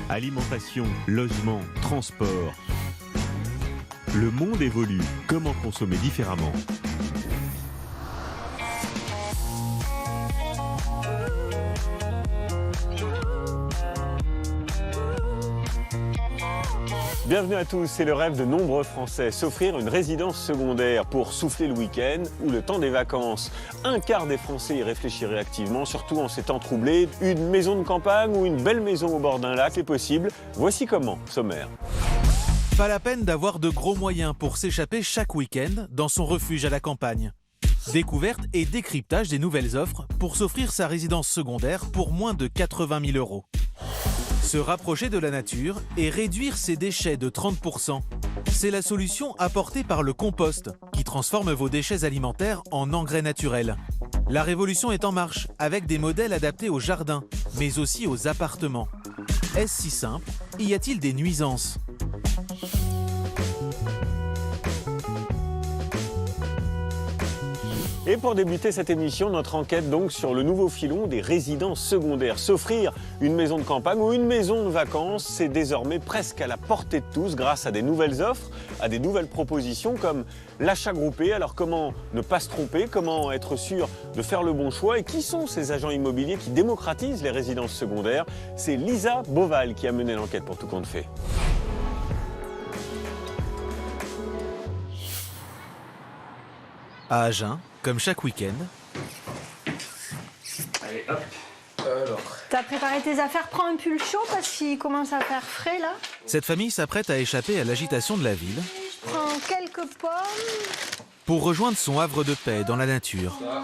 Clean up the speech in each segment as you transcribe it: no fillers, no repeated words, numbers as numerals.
Alimentation, logement, transport. Le monde évolue. Comment consommer différemment ? Bienvenue à tous, c'est le rêve de nombreux Français, s'offrir une résidence secondaire pour souffler le week-end ou le temps des vacances. Un quart des Français y réfléchiraient activement, surtout en ces temps troublés. Une maison de campagne ou une belle maison au bord d'un lac, c'est possible. Voici comment, sommaire. Pas la peine d'avoir de gros moyens pour s'échapper chaque week-end dans son refuge à la campagne. Découverte et décryptage des nouvelles offres pour s'offrir sa résidence secondaire pour moins de 80 000 €. Se rapprocher de la nature et réduire ses déchets de 30%. C'est la solution apportée par le compost, qui transforme vos déchets alimentaires en engrais naturels. La révolution est en marche, avec des modèles adaptés aux jardins, mais aussi aux appartements. Est-ce si simple? Y a-t-il des nuisances? Et pour débuter cette émission, notre enquête donc sur le nouveau filon des résidences secondaires. S'offrir une maison de campagne ou une maison de vacances, c'est désormais presque à la portée de tous grâce à des nouvelles offres, à des nouvelles propositions comme l'achat groupé. Alors comment ne pas se tromper, comment être sûr de faire le bon choix et qui sont ces agents immobiliers qui démocratisent les résidences secondaires? C'est Lisa Beauval qui a mené l'enquête pour Tout compte fait. À Agen, comme chaque week-end, Allez, hop. Alors. T'as préparé tes affaires, prends un pull chaud parce qu'il commence à faire frais là. cette famille s'apprête à échapper à l'agitation de la ville Je prends quelques pommes. pour rejoindre son havre de paix dans la nature. Manger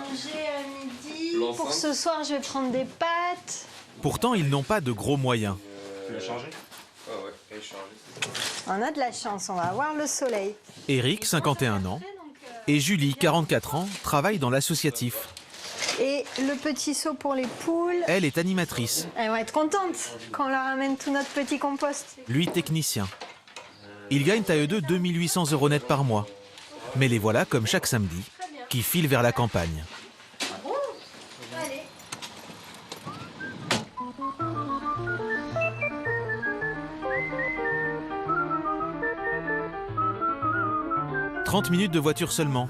à midi. Pour ce soir, je vais prendre des pâtes. Pourtant, ils n'ont pas de gros moyens. Tu veux charger? Ah ouais, elle est chargée. On a de la chance, on va avoir le soleil. Eric, 51 ans, et Julie, 44 ans, travaillent dans l'associatif. Et le petit seau pour les poules. Elle est animatrice, Elles vont être contentes quand on leur amène tout notre petit compost. lui technicien. Ils gagnent à eux deux 2 800 € net par mois. Mais les voilà, comme chaque samedi, qui filent vers la campagne. Allez. 30 minutes de voiture seulement.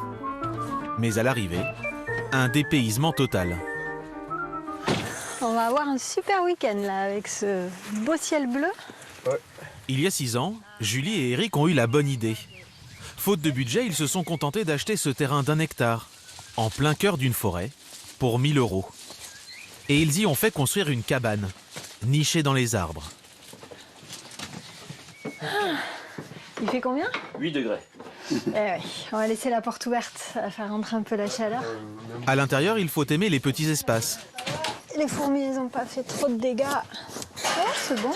Mais à l'arrivée, un dépaysement total. On va avoir un super week-end là avec ce beau ciel bleu. Il y a 6 ans, Julie et Eric ont eu la bonne idée. Faute de budget, ils se sont contentés d'acheter ce terrain d'1 hectare, en plein cœur d'une forêt, pour 1 000 €. Et ils y ont fait construire une cabane, nichée dans les arbres. Il fait combien? 8 degrés. Oui, on va laisser la porte ouverte, ça va faire rentrer un peu la chaleur. À l'intérieur, il faut aimer les petits espaces. Les fourmis, elles n'ont pas fait trop de dégâts. Oh, c'est bon.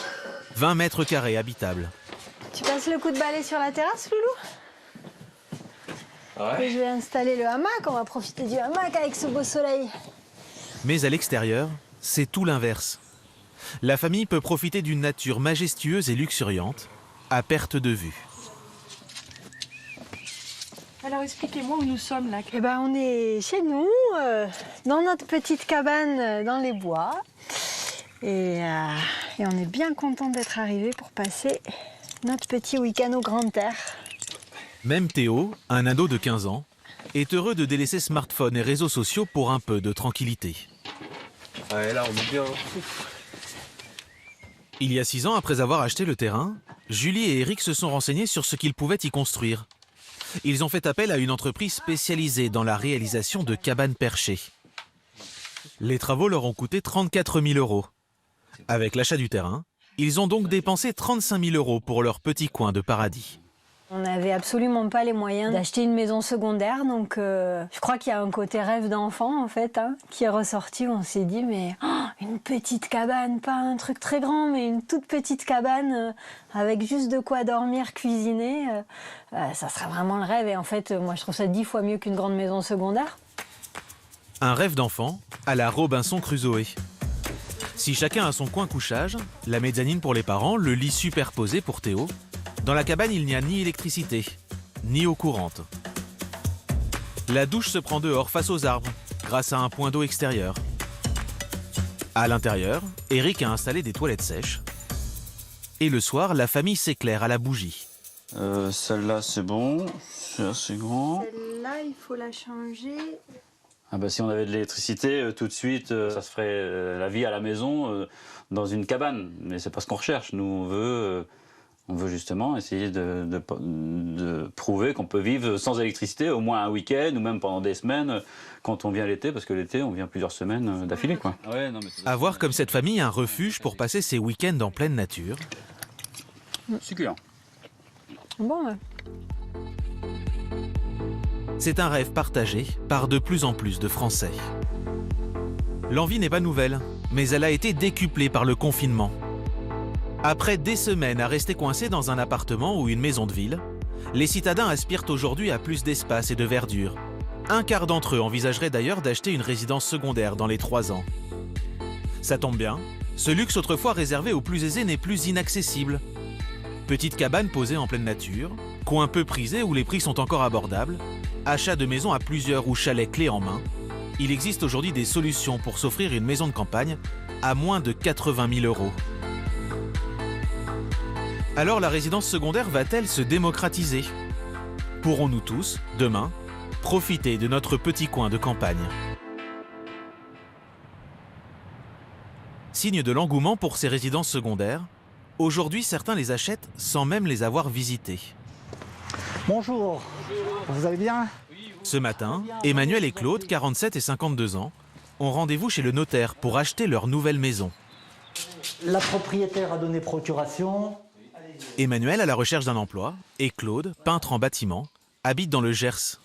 20 mètres carrés habitables. Tu passes le coup de balai sur la terrasse, Loulou? Ouais. Et je vais installer le hamac, on va profiter du hamac avec ce beau soleil. Mais à l'extérieur, c'est tout l'inverse. La famille peut profiter d'une nature majestueuse et luxuriante, à perte de vue. Alors expliquez-moi où nous sommes là. Eh ben, on est chez nous, dans notre petite cabane dans les bois. Et on est bien content d'être arrivés pour passer notre petit week-end au grand air. Même Théo, un ado de 15 ans, est heureux de délaisser smartphone et réseaux sociaux pour un peu de tranquillité. Ouais, là, on est bien. Il y a 6 ans, après avoir acheté le terrain, Julie et Eric se sont renseignés sur ce qu'ils pouvaient y construire. Ils ont fait appel à une entreprise spécialisée dans la réalisation de cabanes perchées. Les travaux leur ont coûté 34 000 €. Avec l'achat du terrain, ils ont donc dépensé 35 000 € pour leur petit coin de paradis. On n'avait absolument pas les moyens d'acheter une maison secondaire, donc je crois qu'il y a un côté rêve d'enfant en fait, qui est ressorti. On s'est dit mais une petite cabane, pas un truc très grand, mais une toute petite cabane avec juste de quoi dormir, cuisiner, ça serait vraiment le rêve. Et en fait, moi je trouve ça 10 fois mieux qu'une grande maison secondaire. Un rêve d'enfant à la Robinson Crusoe. Si chacun a son coin couchage, la mezzanine pour les parents, le lit superposé pour Théo, dans la cabane, il n'y a ni électricité, ni eau courante. La douche se prend dehors face aux arbres, grâce à un point d'eau extérieur. À l'intérieur, Eric a installé des toilettes sèches Et le soir, la famille s'éclaire à la bougie. Celle-là, c'est bon. C'est assez grand. Celle-là, il faut la changer. Ah bah, si on avait de l'électricité, tout de suite, ça se ferait la vie à la maison dans une cabane. Mais c'est pas ce qu'on recherche. Nous, on veut justement essayer de prouver qu'on peut vivre sans électricité au moins un week-end ou même pendant des semaines quand on vient l'été, parce que l'été, on vient plusieurs semaines d'affilée, quoi. Ouais, non, mais Avoir comme cette famille un refuge pour passer ses week-ends en pleine nature. succulent. Bon, ouais. C'est un rêve partagé par de plus en plus de Français. L'envie n'est pas nouvelle, mais elle a été décuplée par le confinement. Après des semaines à rester coincés dans un appartement ou une maison de ville, les citadins aspirent aujourd'hui à plus d'espace et de verdure. Un quart d'entre eux envisageraient d'ailleurs d'acheter une résidence secondaire dans les 3 ans. Ça tombe bien, ce luxe autrefois réservé aux plus aisés n'est plus inaccessible. Petite cabane posée en pleine nature, coin peu prisé où les prix sont encore abordables, achat de maisons à plusieurs ou chalets clés en main, il existe aujourd'hui des solutions pour s'offrir une maison de campagne à moins de 80 000 €. Alors la résidence secondaire va-t-elle se démocratiser? Pourrons-nous tous, demain, profiter de notre petit coin de campagne? Signe de l'engouement pour ces résidences secondaires, aujourd'hui certains les achètent sans même les avoir visitées. Bonjour, vous allez bien? Ce matin, Emmanuel et Claude, 47 et 52 ans, ont rendez-vous chez le notaire pour acheter leur nouvelle maison. La propriétaire a donné procuration. Emmanuel à la recherche d'un emploi et Claude, peintre en bâtiment, habite dans le Gers.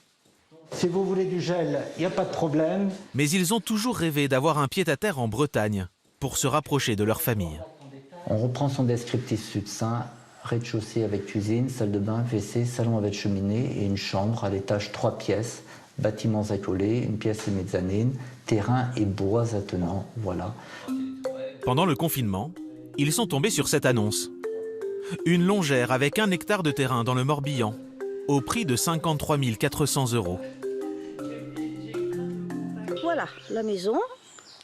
Si vous voulez du gel, il n'y a pas de problème. Mais ils ont toujours rêvé d'avoir un pied-à-terre en Bretagne pour se rapprocher de leur famille. On reprend son descriptif succinct. Rez-de-chaussée avec cuisine, salle de bain, WC, salon avec cheminée et une chambre à l'étage 3 pièces, bâtiments accolés, une pièce et mezzanine, terrain et bois attenants, voilà. Pendant le confinement, ils sont tombés sur cette annonce. Une longère avec 1 hectare de terrain dans le Morbihan, au prix de 53 400 €. Voilà, la maison.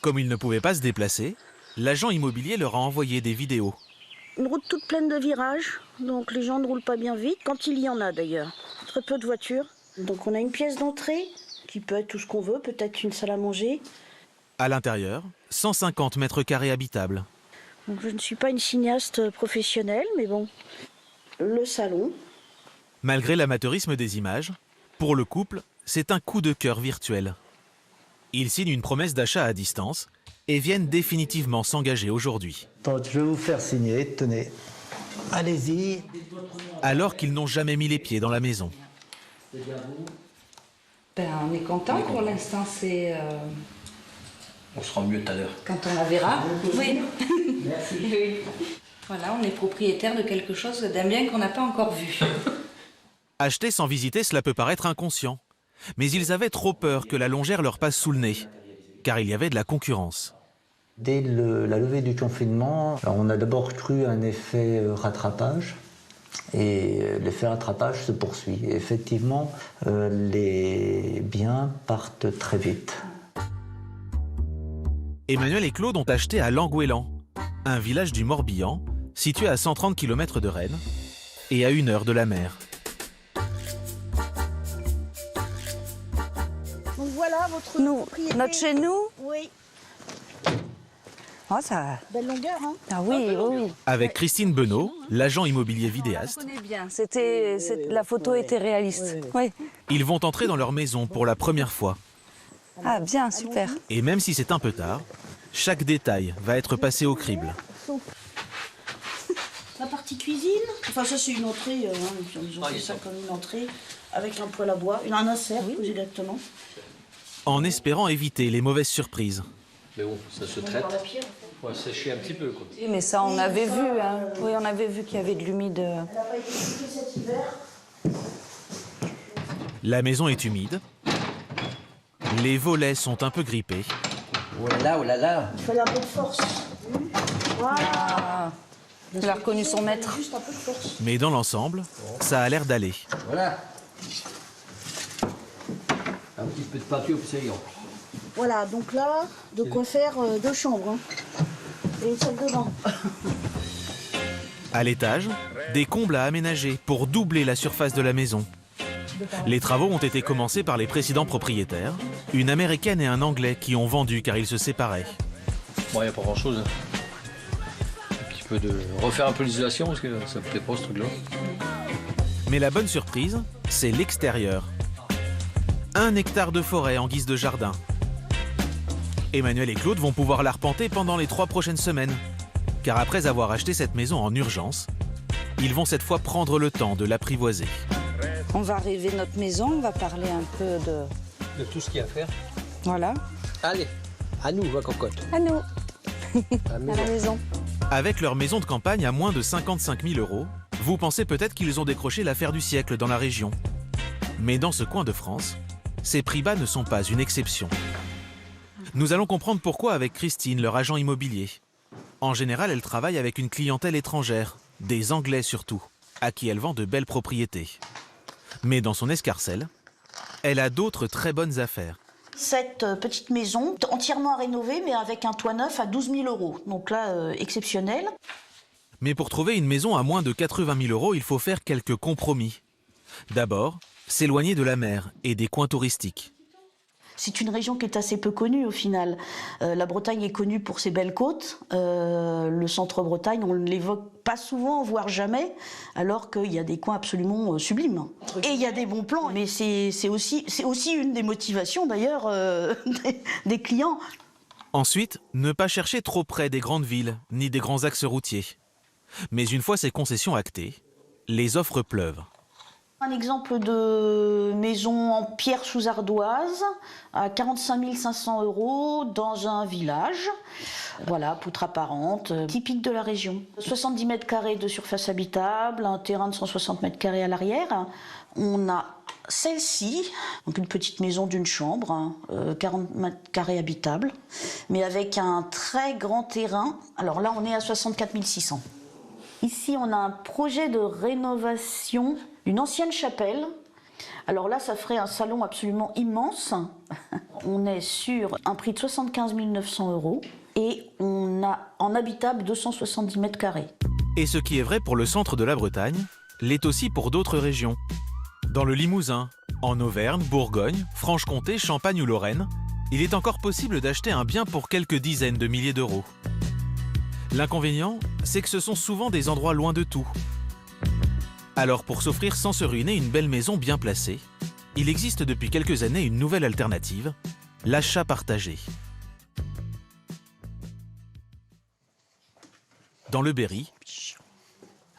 Comme ils ne pouvaient pas se déplacer, l'agent immobilier leur a envoyé des vidéos. Une route toute pleine de virages, donc les gens ne roulent pas bien vite, quand il y en a d'ailleurs. Très peu de voitures. Donc on a une pièce d'entrée, qui peut être tout ce qu'on veut, peut-être une salle à manger. À l'intérieur, 150 mètres carrés habitables. Donc je ne suis pas une cinéaste professionnelle, mais bon. Le salon. Malgré l'amateurisme des images, pour le couple, c'est un coup de cœur virtuel. Ils signent une promesse d'achat à distance et viennent définitivement s'engager aujourd'hui. Donc, je vais vous faire signer, tenez. Allez-y. Alors qu'ils n'ont jamais mis les pieds dans la maison. On est content pour l'instant, c'est... On se rend mieux tout à l'heure. Quand on la verra. Oui. Merci. Oui. Voilà, on est propriétaire de quelque chose, d'un bien qu'on n'a pas encore vu. Acheter sans visiter, cela peut paraître inconscient. Mais ils avaient trop peur que la longère leur passe sous le nez, car il y avait de la concurrence. Dès la levée du confinement, on a d'abord cru à un effet rattrapage. Et l'effet rattrapage se poursuit. Et effectivement, les biens partent très vite. Emmanuel et Claude ont acheté à Languélan, un village du Morbihan, situé à 130 km de Rennes et à 1 heure de la mer. Donc voilà votre propriété. Notre chez nous. Oui. Oh, ça... Belle longueur, hein? Ah oui, oui. Avec Christine Benot, l'agent immobilier Je vidéaste, connais bien. La photo était réaliste. Oui. ils vont entrer dans leur maison pour la première fois. Ah bien, super. Et même si c'est un peu tard, chaque détail va être passé au crible. La partie cuisine, enfin ça c'est une entrée, ils ont fait ça comme une entrée, avec un poêle à bois, un insert, plus exactement. En espérant éviter les mauvaises surprises. Mais bon, ça se traite. On va sécher un petit peu, quoi. Oui, mais ça, on avait vu. Hein. Oui, on avait vu qu'il y avait de l'humide. Elle n'a pas été chauffée cet hiver. La maison est humide. Les volets sont un peu grippés. Oh là là, oh là là. Il fallait un peu de force. Voilà. Ah, il a reconnu son maître. Juste un peu de force. Mais dans l'ensemble, ça a l'air d'aller. Voilà. Un petit peu de peinture, puis c'est bon. Voilà, donc là, de quoi faire 2 chambres. Hein. Et une salle de bain. À l'étage, des combles à aménager pour doubler la surface de la maison. Les travaux ont été commencés par les précédents propriétaires, une Américaine et un Anglais qui ont vendu car ils se séparaient. Bon, il n'y a pas grand-chose. Un petit peu de refaire un peu l'isolation parce que ça me plaît pas ce truc-là. Mais la bonne surprise, c'est l'extérieur. 1 hectare de forêt en guise de jardin. Emmanuel et Claude vont pouvoir l'arpenter pendant les 3 prochaines semaines. Car après avoir acheté cette maison en urgence, ils vont cette fois prendre le temps de l'apprivoiser. On va rêver notre maison, on va parler un peu de tout ce qu'il y a à faire. Voilà. Allez, à nous, ma cocotte. À nous. À la maison. Avec leur maison de campagne à moins de 55 000 €, vous pensez peut-être qu'ils ont décroché l'affaire du siècle dans la région. Mais dans ce coin de France, ces prix bas ne sont pas une exception. Nous allons comprendre pourquoi avec Christine, leur agent immobilier. En général, elle travaille avec une clientèle étrangère, des Anglais surtout, à qui elle vend de belles propriétés. Mais dans son escarcelle, elle a d'autres très bonnes affaires. Cette petite maison, entièrement rénovée, mais avec un toit neuf à 12 000 €. Donc là, exceptionnel. Mais pour trouver une maison à moins de 80 000 €, il faut faire quelques compromis. D'abord, s'éloigner de la mer et des coins touristiques. C'est une région qui est assez peu connue au final. La Bretagne est connue pour ses belles côtes. Le centre-Bretagne, on ne l'évoque pas souvent, voire jamais, alors qu'il y a des coins absolument sublimes. Et il y a des bons plans, mais c'est aussi une des motivations d'ailleurs des clients. Ensuite, ne pas chercher trop près des grandes villes, ni des grands axes routiers. Mais une fois ces concessions actées, les offres pleuvent. Un exemple de maison en pierre sous ardoise à 45 500 € dans un village. Voilà, poutre apparente, typique de la région. 70 mètres carrés de surface habitable, un terrain de 160 mètres carrés à l'arrière. On a celle-ci, donc une petite maison d'une chambre, 40 mètres carrés habitables, mais avec un très grand terrain. Alors là, on est à 64 600. Ici, on a un projet de rénovation d'une ancienne chapelle. Alors là, ça ferait un salon absolument immense. On est sur un prix de 75 900 € et on a en habitable 270 mètres carrés. Et ce qui est vrai pour le centre de la Bretagne, l'est aussi pour d'autres régions. Dans le Limousin, en Auvergne, Bourgogne, Franche-Comté, Champagne ou Lorraine, il est encore possible d'acheter un bien pour quelques dizaines de milliers d'euros. L'inconvénient, c'est que ce sont souvent des endroits loin de tout. Alors pour s'offrir sans se ruiner une belle maison bien placée, il existe depuis quelques années une nouvelle alternative, l'achat partagé. Dans le Berry,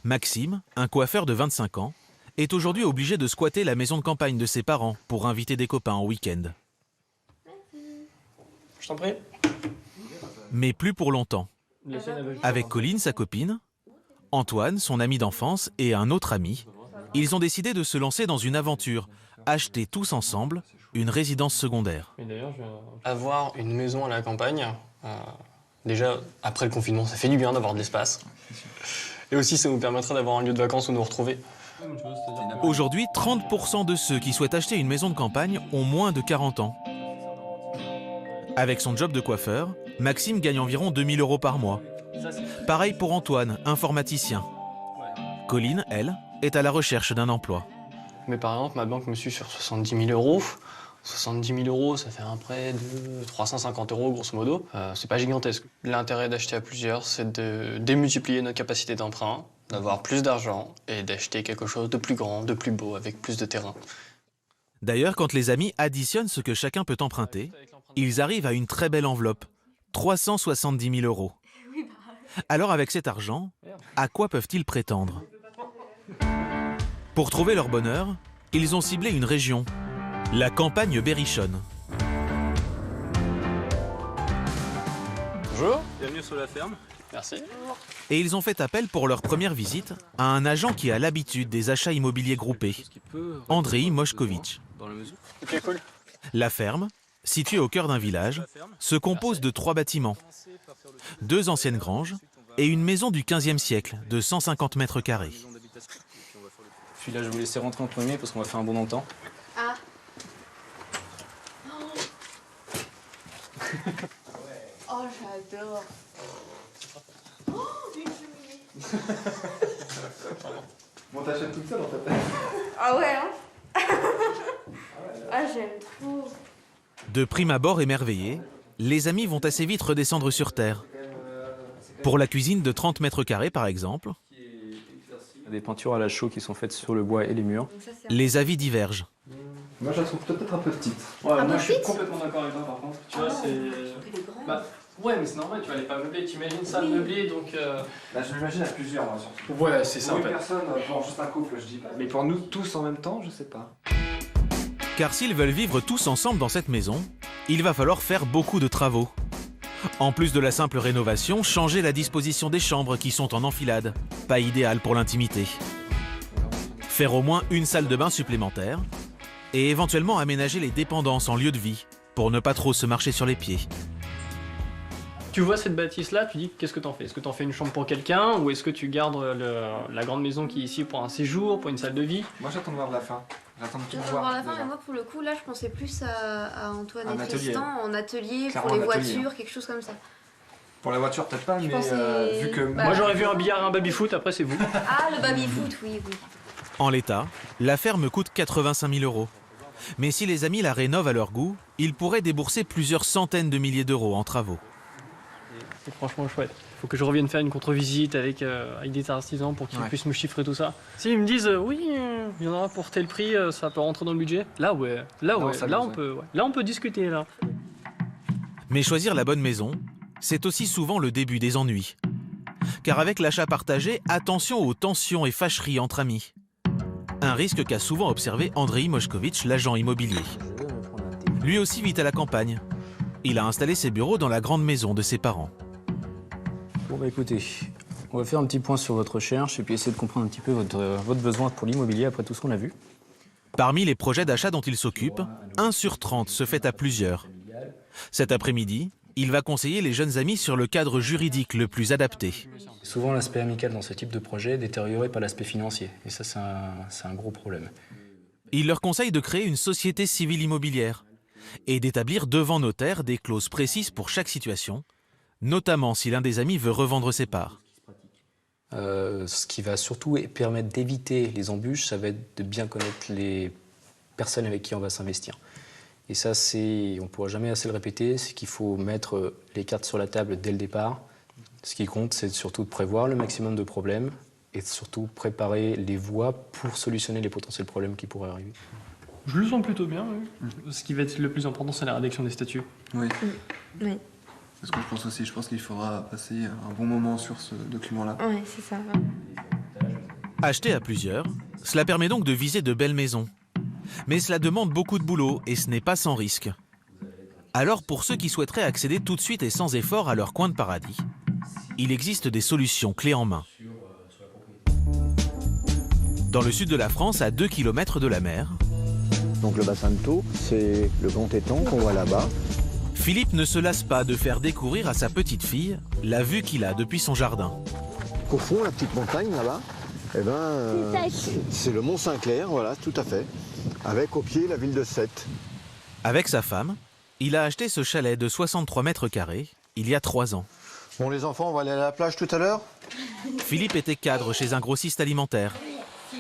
Maxime, un coiffeur de 25 ans, est aujourd'hui obligé de squatter la maison de campagne de ses parents pour inviter des copains en week-end. Je t'en prie. Mais plus pour longtemps. Avec Colline, sa copine, Antoine, son ami d'enfance, et un autre ami, ils ont décidé de se lancer dans une aventure, acheter tous ensemble une résidence secondaire. Avoir une maison à la campagne, déjà après le confinement, ça fait du bien d'avoir de l'espace. Et aussi, ça nous permettrait d'avoir un lieu de vacances où nous retrouver. Aujourd'hui, 30% de ceux qui souhaitent acheter une maison de campagne ont moins de 40 ans. Avec son job de coiffeur, Maxime gagne environ 2 000 € par mois. Pareil pour Antoine, informaticien. Colline, elle, est à la recherche d'un emploi. Mais par exemple, ma banque me suit sur 70 000 €. 70 000 €, ça fait un prêt de 350 € grosso modo. C'est pas gigantesque. L'intérêt d'acheter à plusieurs, c'est de démultiplier notre capacité d'emprunt, d'avoir plus d'argent et d'acheter quelque chose de plus grand, de plus beau, avec plus de terrain. D'ailleurs, quand les amis additionnent ce que chacun peut emprunter, ils arrivent à une très belle enveloppe, 370 000 €. Alors avec cet argent, à quoi peuvent-ils prétendre? Pour trouver leur bonheur, ils ont ciblé une région, la campagne berrichonne. Bonjour. Bienvenue sur la ferme. Merci. Et ils ont fait appel pour leur première visite à un agent qui a l'habitude des achats immobiliers groupés, Andrei Moshkovitch. Ok, cool. La ferme, située au cœur d'un village, se compose de 3 bâtiments, 2 anciennes granges et une maison du XVe siècle de 150 mètres carrés. Puis là, je vais vous laisser rentrer en premier parce qu'on va faire un bon dans le temps. Ah. Oh, j'adore. Oh, une cheminée. Bon, t'achètes toute seule en fait. Ah ouais, hein. Ah, j'aime trop. De prime abord émerveillés, les amis vont assez vite redescendre sur terre. Pour la cuisine de 30 mètres carrés par exemple, Des peintures à la chaux qui sont faites sur le bois et les murs. les avis divergent. Moi je la trouve peut-être un peu petite. Ouais, Un moi peu je suis petite complètement d'accord avec toi par contre. Tu vois, c'est. Bah, ouais, mais c'est normal, tu vois, elle est pas meublée. Tu imagines ça meublé donc. Là je m'imagine à plusieurs, moi surtout. Ouais, c'est ça en Pour fait. une personne, genre juste un couple, je dis pas. Mais pour nous tous en même temps, je sais pas. Car s'ils veulent vivre tous ensemble dans cette maison, il va falloir faire beaucoup de travaux. En plus de la simple rénovation, changer la disposition des chambres qui sont en enfilade. Pas idéal pour l'intimité. Faire au moins une salle de bain supplémentaire. Et éventuellement aménager les dépendances en lieu de vie, pour ne pas trop se marcher sur les pieds. Tu vois cette bâtisse-là, tu dis qu'est-ce que t'en fais? Est-ce que t'en fais une chambre pour quelqu'un ou est-ce que tu gardes la grande maison qui est ici pour un séjour, pour une salle de vie? Moi j'attends de voir la fin. J'attends de tout J'attends de voir. voir la fin, déjà. mais moi pour le coup, là je pensais plus à Antoine Un et atelier. Tristan en atelier Clairement pour les un atelier, voitures, quelque chose comme ça. Pour la voiture peut-être pas, mais pensais- vu que Bah, Moi j'aurais vu un billard et un baby-foot, après c'est vous. Ah, le baby-foot, oui, oui. En l'état, la ferme coûte 85 000 €. Mais si les amis la rénovent à leur goût, ils pourraient débourser plusieurs centaines de milliers d'euros en travaux. C'est franchement chouette. Faut que je revienne faire une contre-visite avec des artisans pour qu'ils puissent me chiffrer tout ça. S'ils me disent oui, il y en aura pour tel prix, ça peut rentrer dans le budget. Là ouais, là on peut discuter là. Mais choisir la bonne maison, c'est aussi souvent le début des ennuis. Car avec l'achat partagé, attention aux tensions et fâcheries entre amis. Un risque qu'a souvent observé Andrei Moshkovitch, l'agent immobilier. Lui aussi vit à la campagne. Il a installé ses bureaux dans la grande maison de ses parents. Bon bah écoutez, on va faire un petit point sur votre recherche et puis essayer de comprendre un petit peu votre besoin pour l'immobilier après tout ce qu'on a vu. Parmi les projets d'achat dont il s'occupe, 1 sur 30 se fait à plusieurs. Cet après-midi, il va conseiller les jeunes amis sur le cadre juridique le plus adapté. Souvent l'aspect amical dans ce type de projet est détérioré par l'aspect financier et ça c'est un gros problème. Il leur conseille de créer une société civile immobilière et d'établir devant notaire des clauses précises pour chaque situation, notamment si l'un des amis veut revendre ses parts. Ce qui va surtout permettre d'éviter les embûches, ça va être de bien connaître les personnes avec qui on va s'investir. Et ça, on ne pourra jamais assez le répéter, c'est qu'il faut mettre les cartes sur la table dès le départ. Ce qui compte, c'est surtout de prévoir le maximum de problèmes et surtout préparer les voies pour solutionner les potentiels problèmes qui pourraient arriver. Je le sens plutôt bien. Oui. Ce qui va être le plus important, c'est la rédaction des statuts. Oui. Oui. C'est ce que je pense aussi. Je pense qu'il faudra passer un bon moment sur ce document-là. Oui, c'est ça. Acheter à plusieurs, cela permet donc de viser de belles maisons. Mais cela demande beaucoup de boulot et ce n'est pas sans risque. Alors pour ceux qui souhaiteraient accéder tout de suite et sans effort à leur coin de paradis, il existe des solutions clés en main. Dans le sud de la France, à 2 km de la mer, donc le bassin de Thau, c'est le grand étang qu'on voit là-bas. Philippe ne se lasse pas de faire découvrir à sa petite fille la vue qu'il a depuis son jardin. Au fond, la petite montagne là-bas, c'est le Mont Saint-Clair, voilà, tout à fait, avec au pied la ville de Sète. Avec sa femme, il a acheté ce chalet de 63 mètres carrés il y a 3 ans. Bon les enfants, on va aller à la plage tout à l'heure. Philippe était cadre chez un grossiste alimentaire.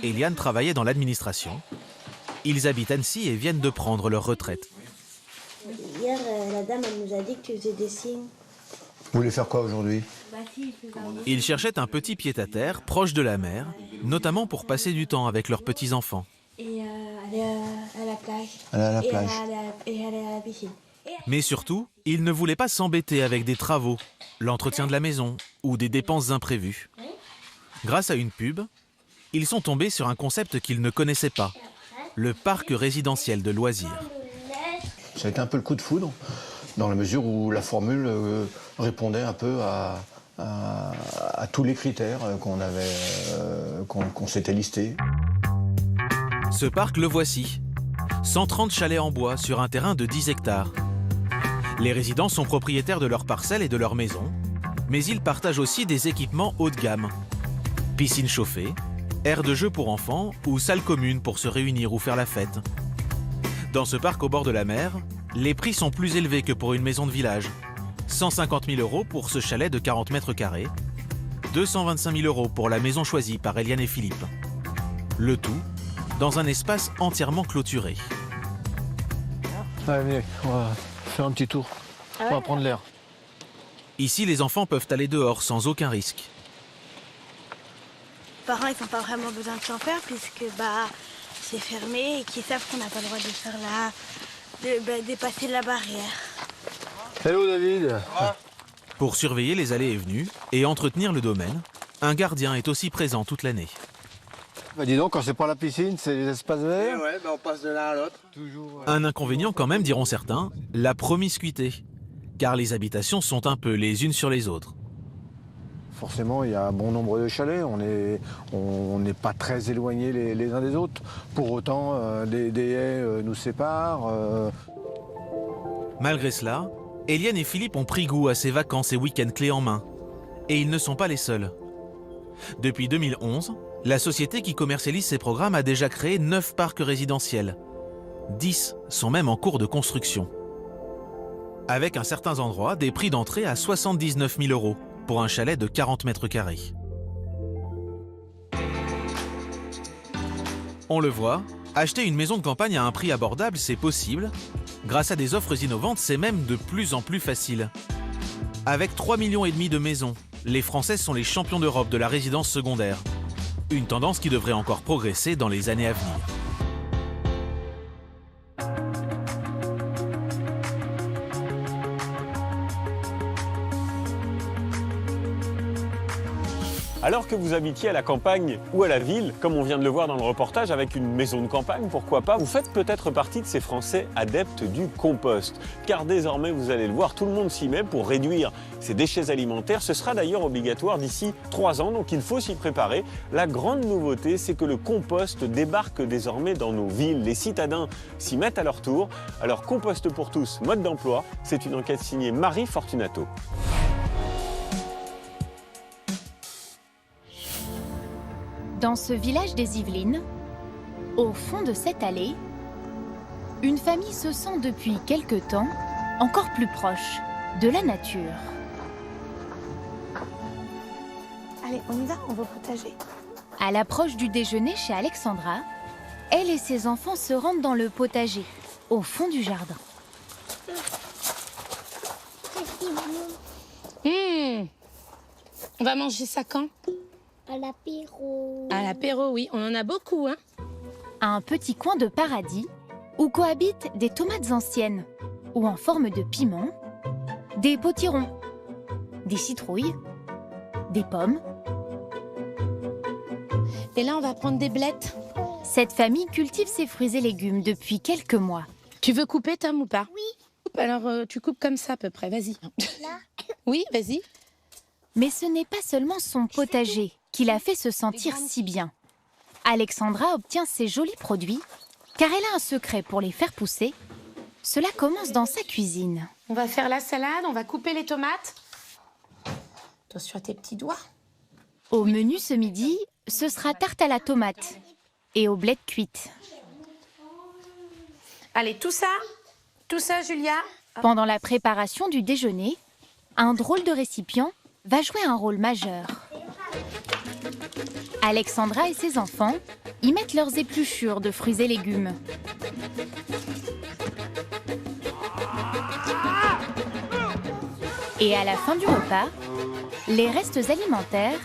Eliane travaillait dans l'administration. Ils habitent Annecy et viennent de prendre leur retraite. Hier, la dame, elle nous a dit que tu faisais des signes. Vous voulez faire quoi aujourd'hui? Ils cherchaient un petit pied-à-terre proche de la mer, notamment pour passer du temps avec leurs petits-enfants. Et aller à la plage. Aller à la plage. Et aller à la piscine. Mais surtout, ils ne voulaient pas s'embêter avec des travaux, l'entretien de la maison ou des dépenses imprévues. Grâce à une pub, ils sont tombés sur un concept qu'ils ne connaissaient pas, le parc résidentiel de loisirs. Ça a été un peu le coup de foudre, dans la mesure où la formule répondait un peu à tous les critères qu'on s'était listés. Ce parc, le voici. 130 chalets en bois sur un terrain de 10 hectares. Les résidents sont propriétaires de leurs parcelles et de leurs maisons, mais ils partagent aussi des équipements haut de gamme. Piscine chauffée, aire de jeu pour enfants ou salle commune pour se réunir ou faire la fête. Dans ce parc au bord de la mer, les prix sont plus élevés que pour une maison de village. 150 000 € pour ce chalet de 40 mètres carrés, 225 000 € pour la maison choisie par Eliane et Philippe. Le tout dans un espace entièrement clôturé. Allez, venez, on va faire un petit tour. On va prendre l'air. Ici, les enfants peuvent aller dehors sans aucun risque. Les parents, ils n'ont pas vraiment besoin de s'en faire puisque c'est fermé et qu'ils savent qu'on n'a pas le droit de faire dépasser la barrière. Hello David. Pour surveiller les allées et venues et entretenir le domaine, un gardien est aussi présent toute l'année. Dis donc, quand c'est pas la piscine, c'est les espaces verts. Ouais, on passe de l'un à l'autre. Un inconvénient quand même, diront certains, la promiscuité. Car les habitations sont un peu les unes sur les autres. Forcément, il y a un bon nombre de chalets, on n'est pas très éloignés les uns des autres. Pour autant, des haies nous séparent. Malgré cela, Eliane et Philippe ont pris goût à ces vacances et week-ends clés en main. Et ils ne sont pas les seuls. Depuis 2011, la société qui commercialise ces programmes a déjà créé 9 parcs résidentiels. 10 sont même en cours de construction. Avec à certains endroits des prix d'entrée à 79 000 € pour un chalet de 40 mètres carrés. On le voit, acheter une maison de campagne à un prix abordable, c'est possible. Grâce à des offres innovantes, c'est même de plus en plus facile. Avec 3,5 millions de maisons, les Français sont les champions d'Europe de la résidence secondaire. Une tendance qui devrait encore progresser dans les années à venir. Alors que vous habitiez à la campagne ou à la ville, comme on vient de le voir dans le reportage, avec une maison de campagne, pourquoi pas, vous faites peut-être partie de ces Français adeptes du compost. Car désormais, vous allez le voir, tout le monde s'y met pour réduire ses déchets alimentaires. Ce sera d'ailleurs obligatoire d'ici 3 ans, donc il faut s'y préparer. La grande nouveauté, c'est que le compost débarque désormais dans nos villes. Les citadins s'y mettent à leur tour. Alors, Compost pour tous, mode d'emploi, c'est une enquête signée Marie Fortunato. Dans ce village des Yvelines, au fond de cette allée, une famille se sent depuis quelque temps encore plus proche de la nature. Allez, on y va, on va au potager. À l'approche du déjeuner chez Alexandra, elle et ses enfants se rendent dans le potager, au fond du jardin. On va manger ça quand ? À l'apéro. À l'apéro, oui. On en a beaucoup, hein. Un petit coin de paradis où cohabitent des tomates anciennes ou en forme de piment, des potirons, des citrouilles, des pommes. Et là, on va prendre des blettes. Cette famille cultive ses fruits et légumes depuis quelques mois. Tu veux couper, Tom, ou pas ? Oui. Alors, tu coupes comme ça, à peu près. Vas-y. Là ? Oui, vas-y. Mais ce n'est pas seulement son potager qui l'a fait se sentir si bien. Alexandra obtient ces jolis produits car elle a un secret pour les faire pousser. Cela commence dans sa cuisine. On va faire la salade, on va couper les tomates. Attention à tes petits doigts. Au menu ce midi, ce sera tarte à la tomate et aux blettes cuites. Allez, tout ça, Julia. Pendant la préparation du déjeuner, un drôle de récipient va jouer un rôle majeur. Alexandra et ses enfants y mettent leurs épluchures de fruits et légumes. Et à la fin du repas, les restes alimentaires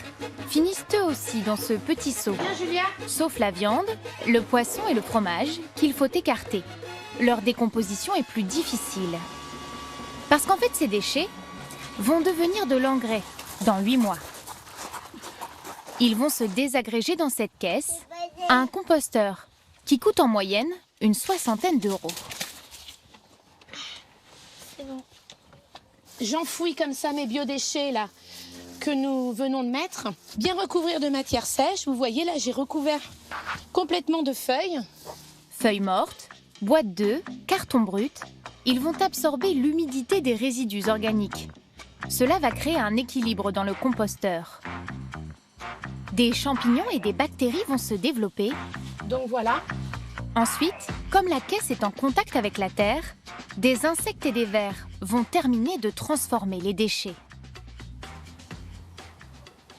finissent eux aussi dans ce petit seau. Bien, Julia. Sauf la viande, le poisson et le fromage qu'il faut écarter. Leur décomposition est plus difficile. Parce qu'en fait, ces déchets vont devenir de l'engrais dans 8 mois. Ils vont se désagréger dans cette caisse à un composteur qui coûte en moyenne une 60aine d'euros. C'est bon. J'enfouis comme ça mes biodéchets là que nous venons de mettre. Bien recouvrir de matière sèche. Vous voyez là, j'ai recouvert complètement de feuilles. Feuilles mortes, boîtes d'œufs, carton brut, ils vont absorber l'humidité des résidus organiques. Cela va créer un équilibre dans le composteur. Des champignons et des bactéries vont se développer. Donc voilà. Ensuite, comme la caisse est en contact avec la terre, des insectes et des vers vont terminer de transformer les déchets.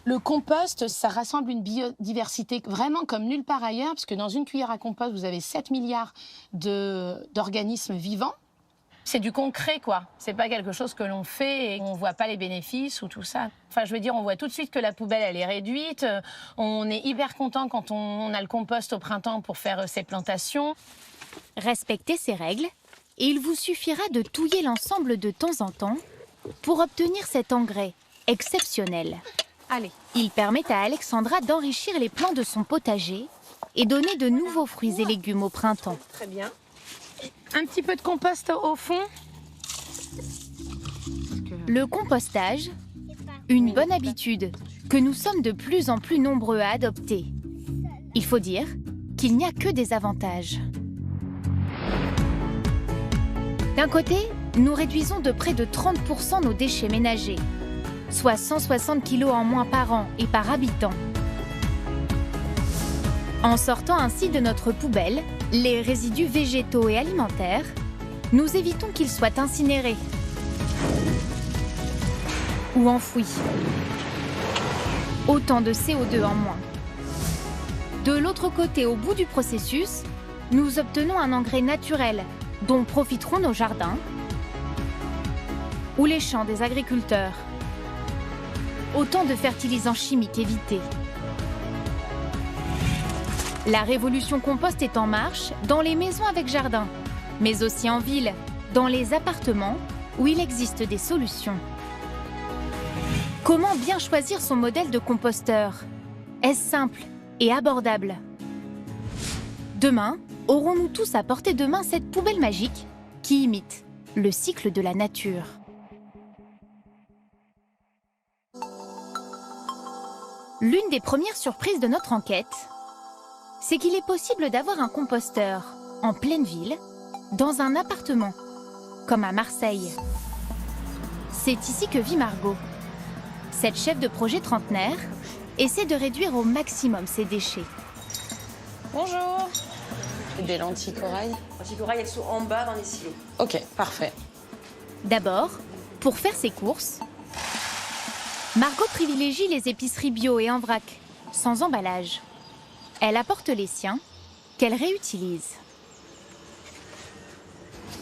Le compost, ça rassemble une biodiversité vraiment comme nulle part ailleurs, parce que dans une cuillère à compost, vous avez 7 milliards d'organismes vivants. C'est du concret, quoi. C'est pas quelque chose que l'on fait et on voit pas les bénéfices ou tout ça. Enfin, je veux dire, on voit tout de suite que la poubelle, elle est réduite. On est hyper content quand on a le compost au printemps pour faire ses plantations. Respectez ces règles et il vous suffira de touiller l'ensemble de temps en temps pour obtenir cet engrais exceptionnel. Allez. Il permet à Alexandra d'enrichir les plants de son potager et donner de nouveaux fruits et légumes au printemps. Très bien. Un petit peu de compost au fond. Le compostage, une bonne habitude que nous sommes de plus en plus nombreux à adopter. Il faut dire qu'il n'y a que des avantages. D'un côté, nous réduisons de près de 30% nos déchets ménagers, soit 160 kg en moins par an et par habitant. En sortant ainsi de notre poubelle les résidus végétaux et alimentaires, nous évitons qu'ils soient incinérés ou enfouis. Autant de CO2 en moins. De l'autre côté, au bout du processus, nous obtenons un engrais naturel dont profiteront nos jardins ou les champs des agriculteurs. Autant de fertilisants chimiques évités. La révolution compost est en marche dans les maisons avec jardin, mais aussi en ville, dans les appartements où il existe des solutions. Comment bien choisir son modèle de composteur? Est-ce simple et abordable? Demain, aurons-nous tous à portée de main cette poubelle magique qui imite le cycle de la nature? L'une des premières surprises de notre enquête, c'est qu'il est possible d'avoir un composteur en pleine ville, dans un appartement, comme à Marseille. C'est ici que vit Margot. Cette chef de projet trentenaire essaie de réduire au maximum ses déchets. Bonjour. Et des lentilles corail. Les lentilles corail, elles sont en bas dans les silos. Ok, parfait. D'abord, pour faire ses courses, Margot privilégie les épiceries bio et en vrac, sans emballage. Elle apporte les siens, qu'elle réutilise.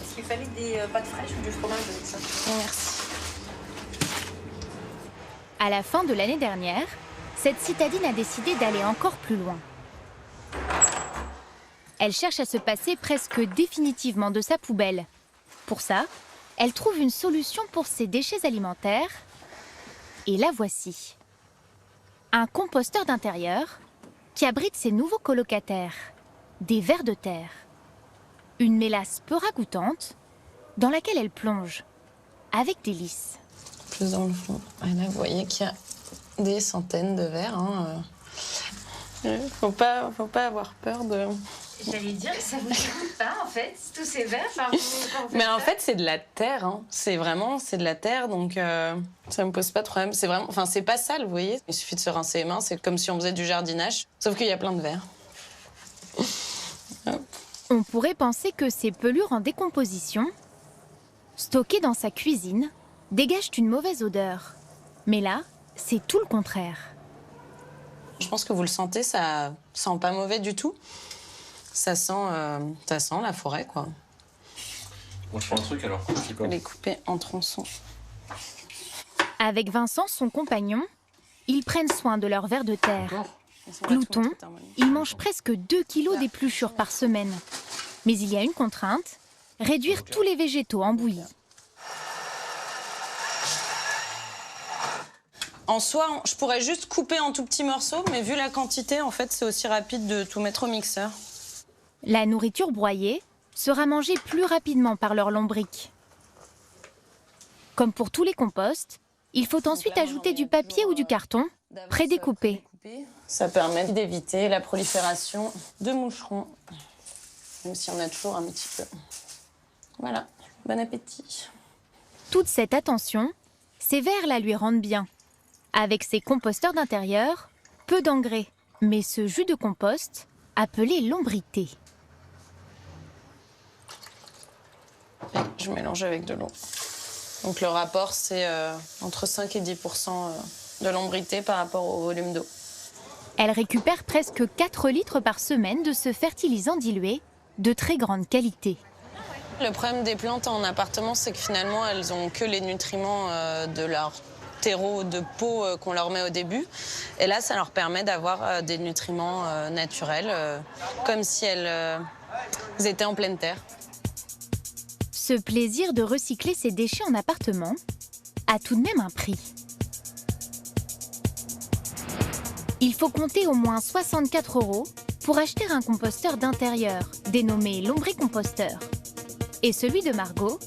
Est-ce qu'il fallait des pâtes fraîches ou du fromage avec ça? Merci. À la fin de l'année dernière, cette citadine a décidé d'aller encore plus loin. Elle cherche à se passer presque définitivement de sa poubelle. Pour ça, elle trouve une solution pour ses déchets alimentaires. Et la voici. Un composteur d'intérieur qui abrite ses nouveaux colocataires, des vers de terre. Une mélasse peu ragoûtante dans laquelle elle plonge, avec délice. Plus dans le fond. Et là, vous voyez qu'il y a des centaines de vers. Hein. Faut pas avoir peur de... J'allais dire, ça vous dégoûte pas en fait, tous ces vers? Mais en fait, c'est de la terre. Hein. C'est de la terre, donc ça me pose pas de problème. C'est vraiment, enfin, c'est pas sale, vous voyez. Il suffit de se rincer les mains. C'est comme si on faisait du jardinage, sauf qu'il y a plein de vers. On pourrait penser que ces pelures en décomposition, stockées dans sa cuisine, dégagent une mauvaise odeur. Mais là, c'est tout le contraire. Je pense que vous le sentez, ça sent pas mauvais du tout. Ça sent la forêt, quoi. Bon, je prends un truc alors. Je peux les couper en tronçons. Avec Vincent, son compagnon, ils prennent soin de leurs vers de terre. Glouton, ils mangent presque 2 kilos d'épluchures par semaine. Mais il y a une contrainte, réduire tous les végétaux en bouillie. En soi, je pourrais juste couper en tout petits morceaux, mais vu la quantité, en fait, c'est aussi rapide de tout mettre au mixeur. La nourriture broyée sera mangée plus rapidement par leur lombric. Comme pour tous les composts, il faut ensuite ajouter du papier ou du carton prédécoupé. Ça permet d'éviter la prolifération de moucherons, même si on a toujours un petit peu. Voilà, bon appétit. Toute cette attention, ces vers la lui rendent bien. Avec ses composteurs d'intérieur, peu d'engrais, mais ce jus de compost, appelé lombriqué. Je mélange avec de l'eau. Donc le rapport, c'est entre 5 et 10% de l'ombrité par rapport au volume d'eau. Elle récupère presque 4 litres par semaine de ce fertilisant dilué de très grande qualité. Le problème des plantes en appartement, c'est que finalement, elles n'ont que les nutriments de leur terreau de peau qu'on leur met au début. Et là, ça leur permet d'avoir des nutriments naturels, comme si elles étaient en pleine terre. Ce plaisir de recycler ses déchets en appartement a tout de même un prix. Il faut compter au moins 64 € pour acheter un composteur d'intérieur, dénommé lombricomposteur. Et celui de Margot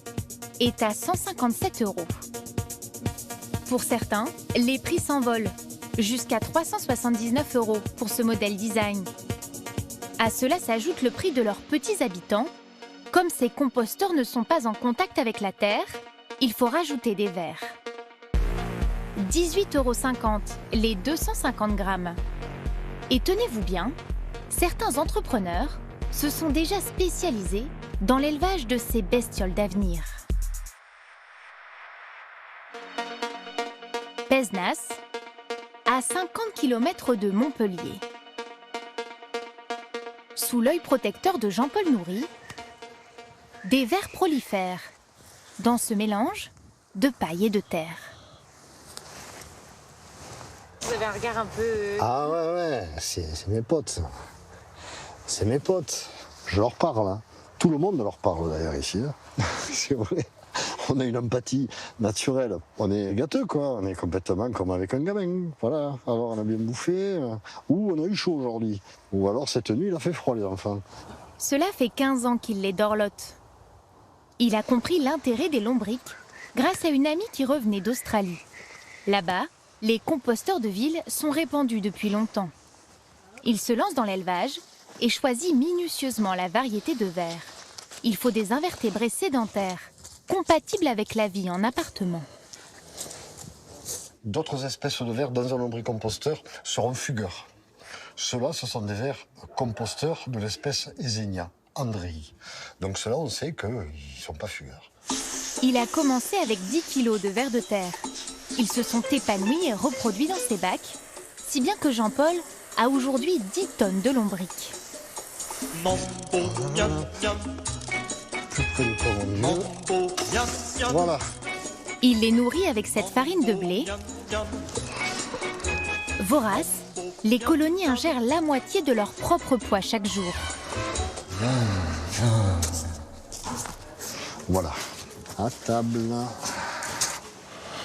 est à 157 €. Pour certains, les prix s'envolent, jusqu'à 379 € pour ce modèle design. À cela s'ajoute le prix de leurs petits habitants. Comme ces composteurs ne sont pas en contact avec la terre, il faut rajouter des verres. 18,50 € les 250 grammes. Et tenez-vous bien, certains entrepreneurs se sont déjà spécialisés dans l'élevage de ces bestioles d'avenir. Pézenas, à 50 km de Montpellier. Sous l'œil protecteur de Jean-Paul Nourry, des vers prolifèrent dans ce mélange de paille et de terre. Vous avez un regard un peu... Ah ouais, c'est mes potes, ça. C'est mes potes. Je leur parle, hein. Tout le monde leur parle d'ailleurs ici. Hein. C'est vrai. On a une empathie naturelle. On est gâteux, quoi. On est complètement comme avec un gamin. Voilà. Alors on a bien bouffé. Ou on a eu chaud aujourd'hui. Ou alors cette nuit, il a fait froid, les enfants. Cela fait 15 ans qu'il les dorlote. Il a compris l'intérêt des lombrics grâce à une amie qui revenait d'Australie. Là-bas, les composteurs de ville sont répandus depuis longtemps. Il se lance dans l'élevage et choisit minutieusement la variété de vers. Il faut des invertébrés sédentaires, compatibles avec la vie en appartement. D'autres espèces de vers dans un lombricomposteur seront fugueurs. Ceux-là, ce sont des vers composteurs de l'espèce Eisenia andrei. Donc ceux-là, on sait qu'ils ne sont pas fugueurs. Il a commencé avec 10 kilos de vers de terre. Ils se sont épanouis et reproduits dans ses bacs, si bien que Jean-Paul a aujourd'hui 10 tonnes de lombrics. Plus près du poivron Dieu. Voilà. Il les nourrit avec cette farine de blé. Voraces, les colonies ingèrent la moitié de leur propre poids chaque jour. Voilà, à table.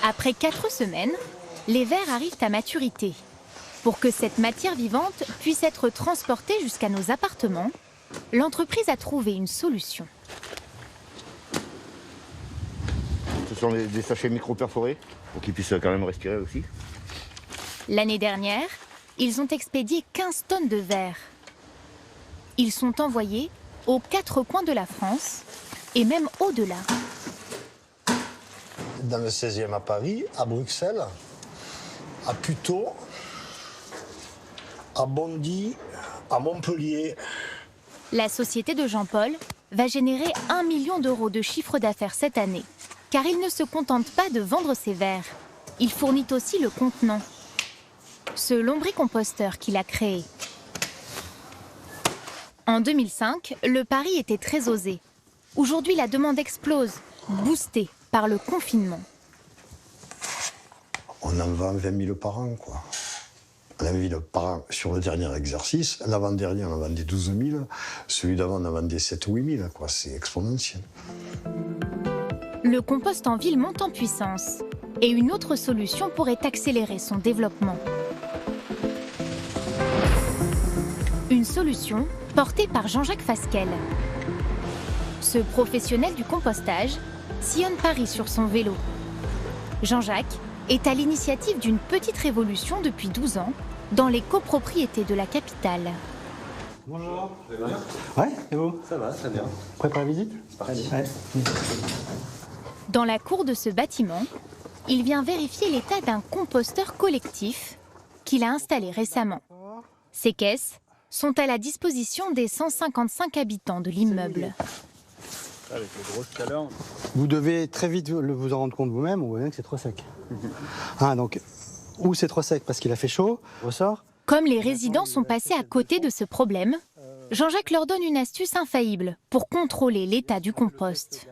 Après 4 semaines, les vers arrivent à maturité. Pour que cette matière vivante puisse être transportée jusqu'à nos appartements, l'entreprise a trouvé une solution. Ce sont des sachets micro-perforés pour qu'ils puissent quand même respirer aussi. L'année dernière, ils ont expédié 15 tonnes de vers. Ils sont envoyés aux 4 coins de la France et même au-delà. Dans le 16e à Paris, à Bruxelles, à Puteaux, à Bondy, à Montpellier. La société de Jean-Paul va générer 1 million d'euros de chiffre d'affaires cette année. Car il ne se contente pas de vendre ses vers. Il fournit aussi le contenant. Ce lombricomposteur qu'il a créé. En 2005, le pari était très osé. Aujourd'hui, la demande explose, boostée par le confinement. On en vend 20 000 par an, quoi. On en vend par an sur le dernier exercice. L'avant-dernier, on en vendait 12 000. Celui d'avant, on en vendait 7 ou 8 000, quoi. C'est exponentiel. Le compost en ville monte en puissance. Et une autre solution pourrait accélérer son développement. Une solution portée par Jean-Jacques Fasquelle. Ce professionnel du compostage sillonne Paris sur son vélo. Jean-Jacques est à l'initiative d'une petite révolution depuis 12 ans dans les copropriétés de la capitale. Bonjour. Vous allez bien ? Ouais, et vous ? Ça va, très bien. Prêt pour la visite ? C'est parti. Ouais. Dans la cour de ce bâtiment, il vient vérifier l'état d'un composteur collectif qu'il a installé récemment. Ces caisses sont à la disposition des 155 habitants de l'immeuble. Avec les grosses chaleurs. Vous devez très vite vous en rendre compte vous-même, on voit bien que c'est trop sec. Donc, Ou c'est trop sec parce qu'il a fait chaud, ressort. Comme les résidents sont passés à côté de ce problème, Jean-Jacques leur donne une astuce infaillible pour contrôler l'état du compost.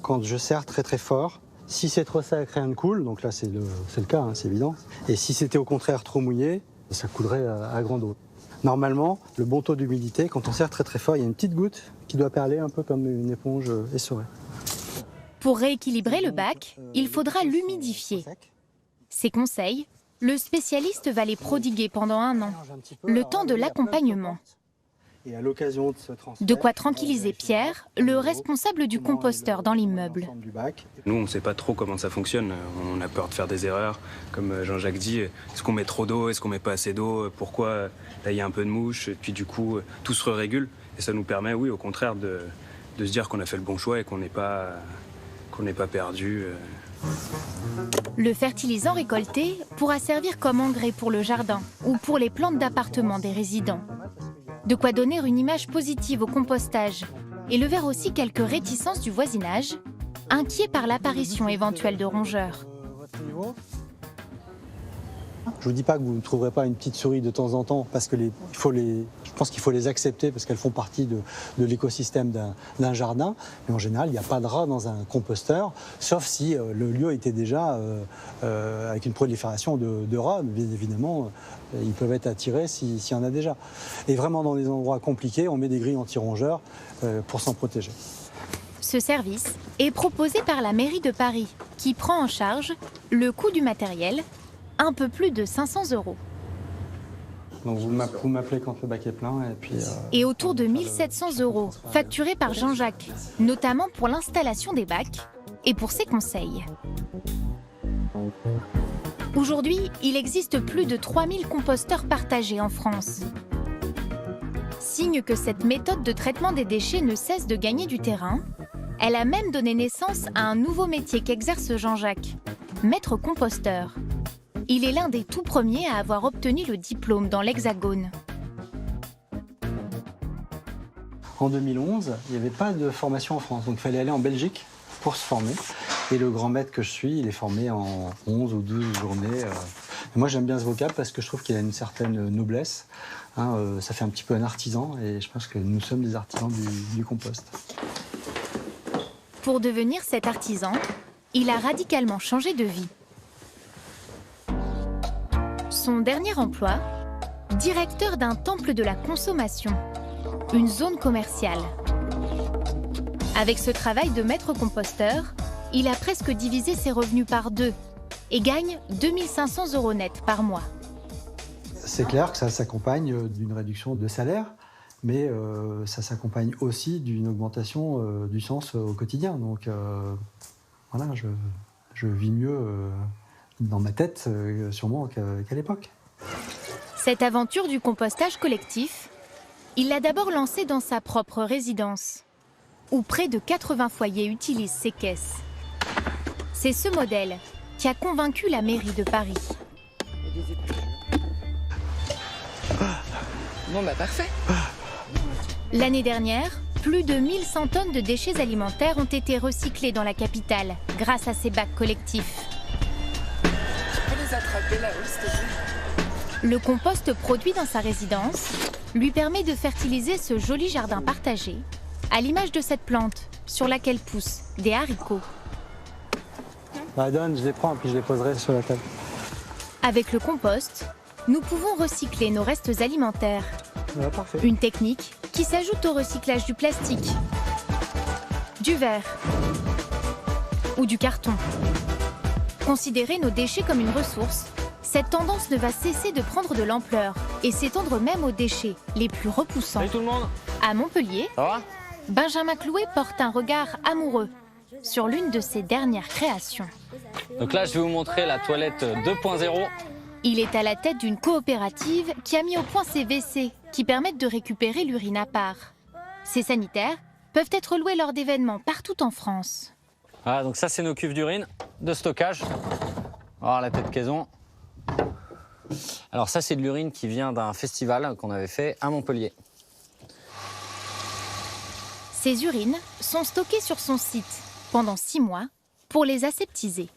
Quand je serre très très fort, si c'est trop sec, rien ne coule, donc là c'est le cas, hein, c'est évident. Et si c'était au contraire trop mouillé, ça coulerait à grande eau. Normalement, le bon taux d'humidité, quand on serre très très fort, il y a une petite goutte qui doit perler un peu comme une éponge essorée. Pour rééquilibrer le bac, il faudra l'humidifier. Ces conseils, le spécialiste va les prodiguer pendant 1 an, le temps de l'accompagnement. Et à l'occasion de ce transfert, De quoi tranquilliser Pierre, le responsable du composteur dans l'immeuble. Nous, on ne sait pas trop comment ça fonctionne. On a peur de faire des erreurs. Comme Jean-Jacques dit, est-ce qu'on met trop d'eau, est-ce qu'on met pas assez d'eau, pourquoi là il y a un peu de mouche, et puis du coup tout se régule. Et ça nous permet, oui, au contraire, de se dire qu'on a fait le bon choix et qu'on n'est pas perdu. Le fertilisant récolté pourra servir comme engrais pour le jardin ou pour les plantes d'appartement des résidents. De quoi donner une image positive au compostage et lever aussi quelques réticences du voisinage, inquiet par l'apparition éventuelle de rongeurs. Je vous dis pas que vous ne trouverez pas une petite souris de temps en temps, parce que je pense qu'il faut les accepter parce qu'elles font partie de l'écosystème d'un jardin. Mais en général, il n'y a pas de rats dans un composteur, sauf si le lieu était déjà avec une prolifération de rats. Bien évidemment, ils peuvent être attirés s'il y en a déjà. Et vraiment, dans des endroits compliqués, on met des grilles anti-rongeurs pour s'en protéger. Ce service est proposé par la mairie de Paris, qui prend en charge le coût du matériel, un peu plus de 500 €. Donc vous m'appelez quand le bac est plein et puis... Et autour de 1 700 € facturés par Jean-Jacques, notamment pour l'installation des bacs et pour ses conseils. Aujourd'hui, il existe plus de 3000 composteurs partagés en France. Signe que cette méthode de traitement des déchets ne cesse de gagner du terrain, elle a même donné naissance à un nouveau métier qu'exerce Jean-Jacques, maître composteur. Il est l'un des tout premiers à avoir obtenu le diplôme dans l'Hexagone. En 2011, il n'y avait pas de formation en France, donc il fallait aller en Belgique pour se former. Et le grand maître que je suis, il est formé en 11 ou 12 journées. Et moi, j'aime bien ce vocable parce que je trouve qu'il a une certaine noblesse. Ça fait un petit peu un artisan et je pense que nous sommes des artisans du compost. Pour devenir cet artisan, il a radicalement changé de vie. Son dernier emploi, directeur d'un temple de la consommation, une zone commerciale. Avec ce travail de maître composteur, il a presque divisé ses revenus par 2 et gagne 2 500 € net par mois. C'est clair que ça s'accompagne d'une réduction de salaire, mais ça s'accompagne aussi d'une augmentation du sens au quotidien. Donc voilà, je vis mieux dans ma tête sûrement qu'à l'époque. Cette aventure du compostage collectif, il l'a d'abord lancée dans sa propre résidence, où près de 80 foyers utilisent ces caisses. C'est ce modèle qui a convaincu la mairie de Paris. Bon bah parfait. L'année dernière, plus de 1100 tonnes de déchets alimentaires ont été recyclés dans la capitale grâce à ces bacs collectifs. Je peux les attraper là-haut, s'il te plaît. Le compost produit dans sa résidence lui permet de fertiliser ce joli jardin partagé, à l'image de cette plante sur laquelle poussent des haricots. Bah donne, je les prends puis je les poserai sur la table. Avec le compost, nous pouvons recycler nos restes alimentaires. Ouais, parfait. Une technique qui s'ajoute au recyclage du plastique, du verre ou du carton. Considérer nos déchets comme une ressource, cette tendance ne va cesser de prendre de l'ampleur et s'étendre même aux déchets les plus repoussants. Salut tout le monde. À Montpellier, Benjamin Clouet porte un regard amoureux sur l'une de ses dernières créations. Donc là, je vais vous montrer la toilette 2.0. Il est à la tête d'une coopérative qui a mis au point ces WC qui permettent de récupérer l'urine à part. Ces sanitaires peuvent être loués lors d'événements partout en France. Voilà, donc ça, c'est nos cuves d'urine de stockage. Alors, la tête caisson. Alors ça, c'est de l'urine qui vient d'un festival qu'on avait fait à Montpellier. Ces urines sont stockées sur son site pendant 6 mois pour les aseptiser.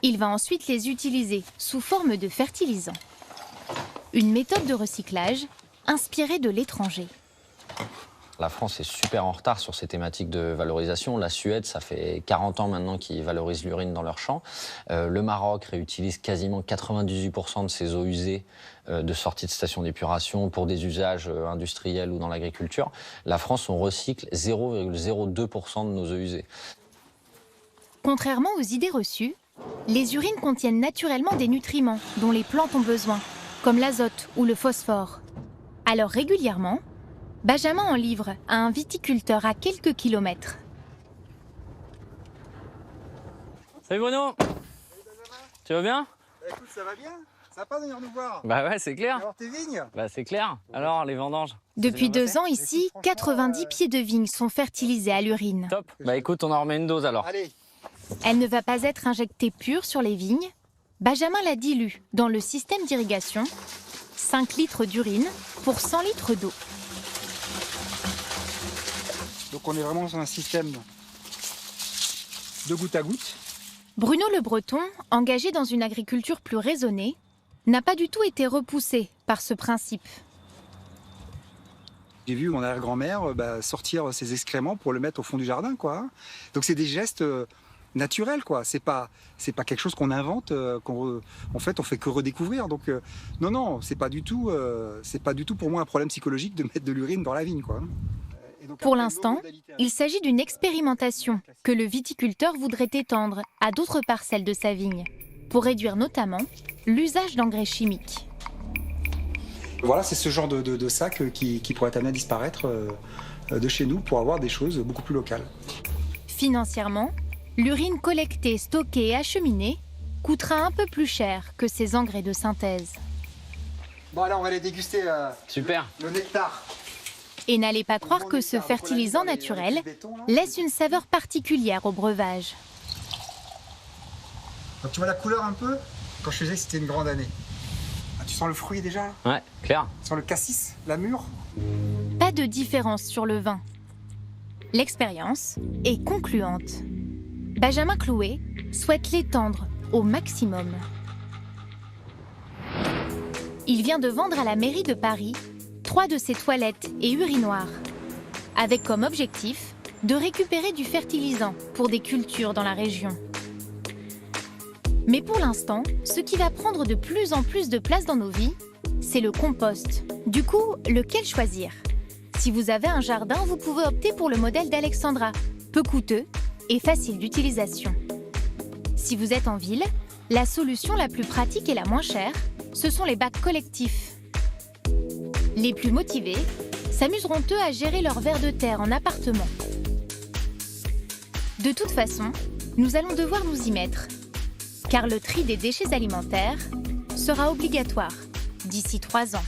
Il va ensuite les utiliser sous forme de fertilisant. Une méthode de recyclage inspirée de l'étranger. La France est super en retard sur ces thématiques de valorisation. La Suède, ça fait 40 ans maintenant qu'ils valorisent l'urine dans leurs champs. Le Maroc réutilise quasiment 98% de ses eaux usées de sortie de station d'épuration pour des usages industriels ou dans l'agriculture. La France, on recycle 0,02% de nos eaux usées. Contrairement aux idées reçues, les urines contiennent naturellement des nutriments dont les plantes ont besoin, comme l'azote ou le phosphore. Alors régulièrement, Benjamin en livre à un viticulteur à quelques kilomètres. Salut Bruno. Salut Benjamin. Tu vas bien? Écoute, ça va bien? Sympa de venir nous voir. Bah ouais, c'est clair. Alors tes vignes? Bah c'est clair. Alors les vendanges? Depuis 2 ans ici, 90 pieds de vigne sont fertilisés à l'urine. Top. Bah écoute, on en remet une dose alors. Allez. Elle ne va pas être injectée pure sur les vignes. Benjamin la dilue dans le système d'irrigation. 5 litres d'urine pour 100 litres d'eau. Donc on est vraiment dans un système de goutte à goutte. Bruno Le Breton, engagé dans une agriculture plus raisonnée, n'a pas du tout été repoussé par ce principe. J'ai vu mon arrière-grand-mère sortir ses excréments pour le mettre au fond du jardin, quoi. Donc c'est des gestes naturels, quoi. C'est pas quelque chose qu'on invente, en fait on fait que redécouvrir. Donc non, c'est pas du tout pour moi un problème psychologique de mettre de l'urine dans la vigne, quoi. Pour l'instant, il s'agit d'une expérimentation que le viticulteur voudrait étendre à d'autres parcelles de sa vigne, pour réduire notamment l'usage d'engrais chimiques. Voilà, c'est ce genre de sac qui pourrait être amené à disparaître de chez nous pour avoir des choses beaucoup plus locales. Financièrement, l'urine collectée, stockée et acheminée coûtera un peu plus cher que ces engrais de synthèse. Bon, alors on va aller déguster Super. Le nectar. Et n'allez pas croire que ce fertilisant naturel laisse une saveur particulière au breuvage. Donc tu vois la couleur un peu? Quand je faisais, c'était une grande année. Ah, tu sens le fruit déjà? Ouais, clair. Tu sens le cassis, la mûre? Pas de différence sur le vin. L'expérience est concluante. Benjamin Clouet souhaite l'étendre au maximum. Il vient de vendre à la mairie de Paris 3 de ses toilettes et urinoirs, avec comme objectif de récupérer du fertilisant pour des cultures dans la région. Mais pour l'instant, ce qui va prendre de plus en plus de place dans nos vies, c'est le compost. Du coup, lequel choisir? Si vous avez un jardin, vous pouvez opter pour le modèle d'Alexandra, peu coûteux et facile d'utilisation. Si vous êtes en ville, la solution la plus pratique et la moins chère, ce sont les bacs collectifs. Les plus motivés s'amuseront eux à gérer leur vers de terre en appartement. De toute façon, nous allons devoir nous y mettre, car le tri des déchets alimentaires sera obligatoire d'ici 3 ans.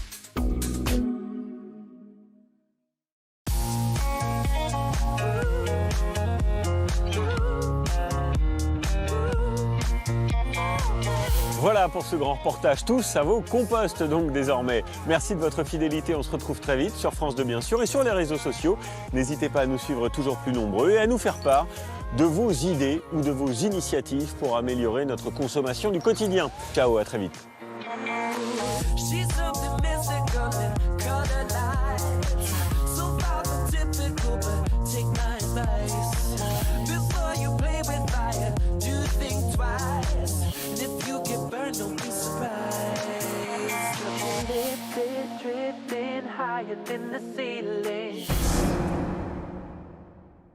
Voilà pour ce grand reportage. Tous à vos composts donc désormais. Merci de votre fidélité. On se retrouve très vite sur France 2 bien sûr et sur les réseaux sociaux. N'hésitez pas à nous suivre toujours plus nombreux et à nous faire part de vos idées ou de vos initiatives pour améliorer notre consommation du quotidien. Ciao, à très vite. Don't be surprised. Lifted, drifting higher than the ceiling.